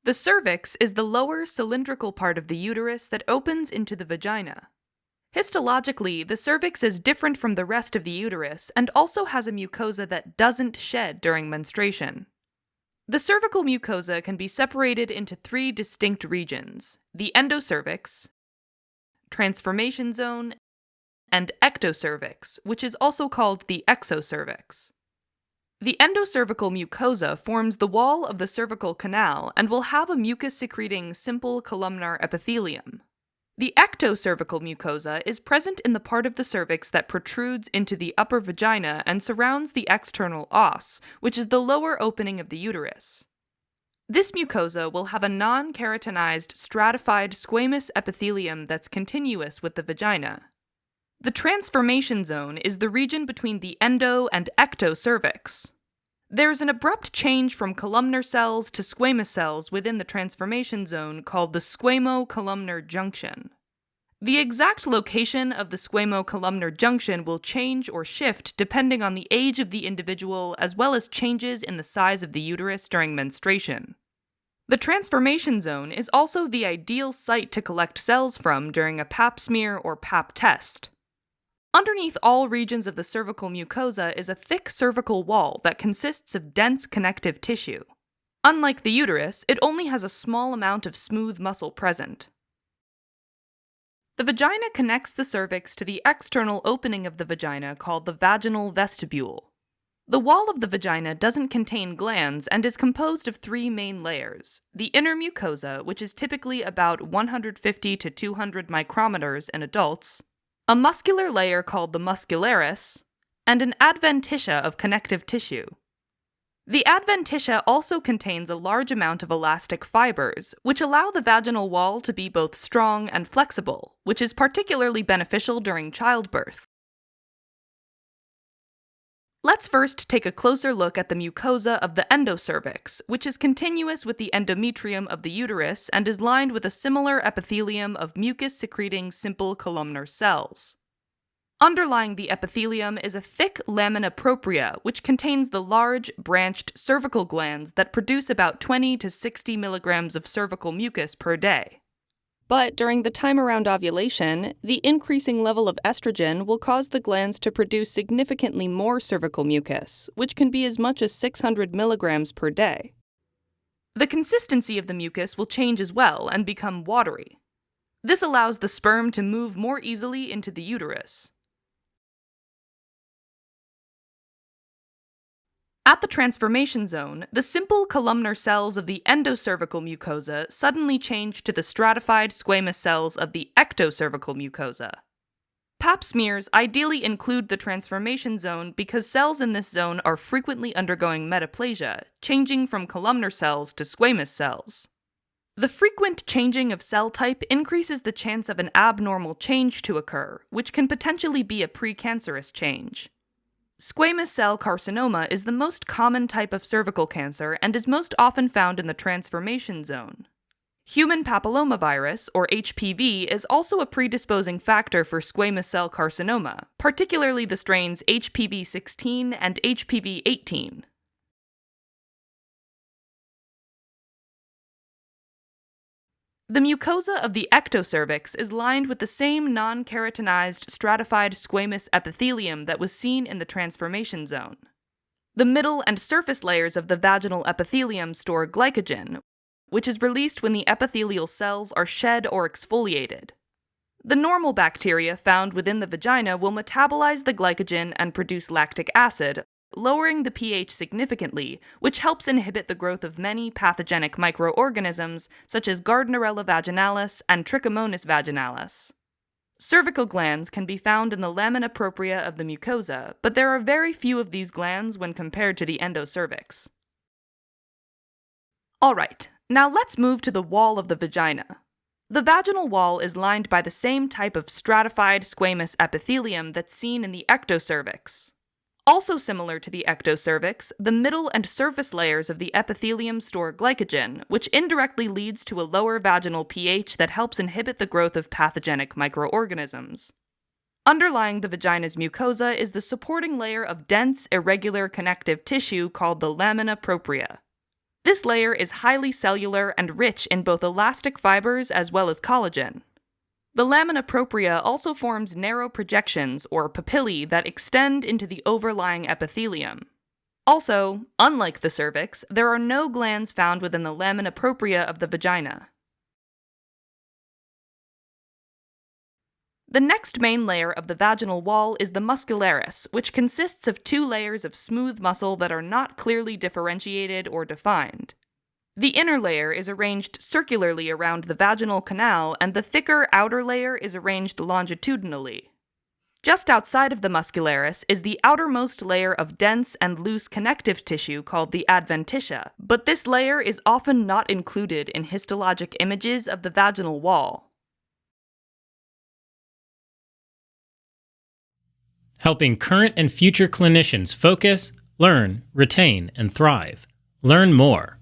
The cervix is the lower cylindrical part of the uterus that opens into the vagina. Histologically, the cervix is different from the rest of the uterus and also has a mucosa that doesn't shed during menstruation. The cervical mucosa can be separated into three distinct regions: the endocervix, transformation zone, and ectocervix, which is also called the exocervix. The endocervical mucosa forms the wall of the cervical canal and will have a mucus-secreting simple columnar epithelium. The ectocervical mucosa is present in the part of the cervix that protrudes into the upper vagina and surrounds the external os, which is the lower opening of the uterus. This mucosa will have a non-keratinized stratified squamous epithelium that's continuous with the vagina. The transformation zone is the region between the endo and ectocervix. There's an abrupt change from columnar cells to squamous cells within the transformation zone called the squamo-columnar junction. The exact location of the squamo-columnar junction will change or shift depending on the age of the individual as well as changes in the size of the uterus during menstruation. The transformation zone is also the ideal site to collect cells from during a pap smear or pap test. Underneath all regions of the cervical mucosa is a thick cervical wall that consists of dense connective tissue. Unlike the uterus, it only has a small amount of smooth muscle present. The vagina connects the cervix to the external opening of the vagina called the vaginal vestibule. The wall of the vagina doesn't contain glands and is composed of three main layers: the inner mucosa, which is typically about 150 to 200 micrometers in adults, a muscular layer called the muscularis, and an adventitia of connective tissue. The adventitia also contains a large amount of elastic fibers, which allow the vaginal wall to be both strong and flexible, which is particularly beneficial during childbirth. Let's first take a closer look at the mucosa of the endocervix, which is continuous with the endometrium of the uterus and is lined with a similar epithelium of mucus-secreting simple columnar cells. Underlying the epithelium is a thick lamina propria, which contains the large, branched cervical glands that produce about 20 to 60 milligrams of cervical mucus per day. But during the time around ovulation, the increasing level of estrogen will cause the glands to produce significantly more cervical mucus, which can be as much as 600 milligrams per day. The consistency of the mucus will change as well and become watery. This allows the sperm to move more easily into the uterus. At the transformation zone, the simple columnar cells of the endocervical mucosa suddenly change to the stratified squamous cells of the ectocervical mucosa. Pap smears ideally include the transformation zone because cells in this zone are frequently undergoing metaplasia, changing from columnar cells to squamous cells. The frequent changing of cell type increases the chance of an abnormal change to occur, which can potentially be a precancerous change. Squamous cell carcinoma is the most common type of cervical cancer and is most often found in the transformation zone. Human papillomavirus, or HPV, is also a predisposing factor for squamous cell carcinoma, particularly the strains HPV-16 and HPV-18. The mucosa of the ectocervix is lined with the same non-keratinized stratified squamous epithelium that was seen in the transformation zone. The middle and surface layers of the vaginal epithelium store glycogen, which is released when the epithelial cells are shed or exfoliated. The normal bacteria found within the vagina will metabolize the glycogen and produce lactic acid, lowering the pH significantly, which helps inhibit the growth of many pathogenic microorganisms such as Gardnerella vaginalis and Trichomonas vaginalis. Cervical glands can be found in the lamina propria of the mucosa, but there are very few of these glands when compared to the endocervix. Alright, now let's move to the wall of the vagina. The vaginal wall is lined by the same type of stratified squamous epithelium that's seen in the ectocervix. Also similar to the ectocervix, the middle and surface layers of the epithelium store glycogen, which indirectly leads to a lower vaginal pH that helps inhibit the growth of pathogenic microorganisms. Underlying the vagina's mucosa is the supporting layer of dense, irregular connective tissue called the lamina propria. This layer is highly cellular and rich in both elastic fibers as well as collagen. The lamina propria also forms narrow projections, or papillae, that extend into the overlying epithelium. Also, unlike the cervix, there are no glands found within the lamina propria of the vagina. The next main layer of the vaginal wall is the muscularis, which consists of 2 layers of smooth muscle that are not clearly differentiated or defined. The inner layer is arranged circularly around the vaginal canal, and the thicker outer layer is arranged longitudinally. Just outside of the muscularis is the outermost layer of dense and loose connective tissue called the adventitia, but this layer is often not included in histologic images of the vaginal wall. Helping current and future clinicians focus, learn, retain, and thrive. Learn more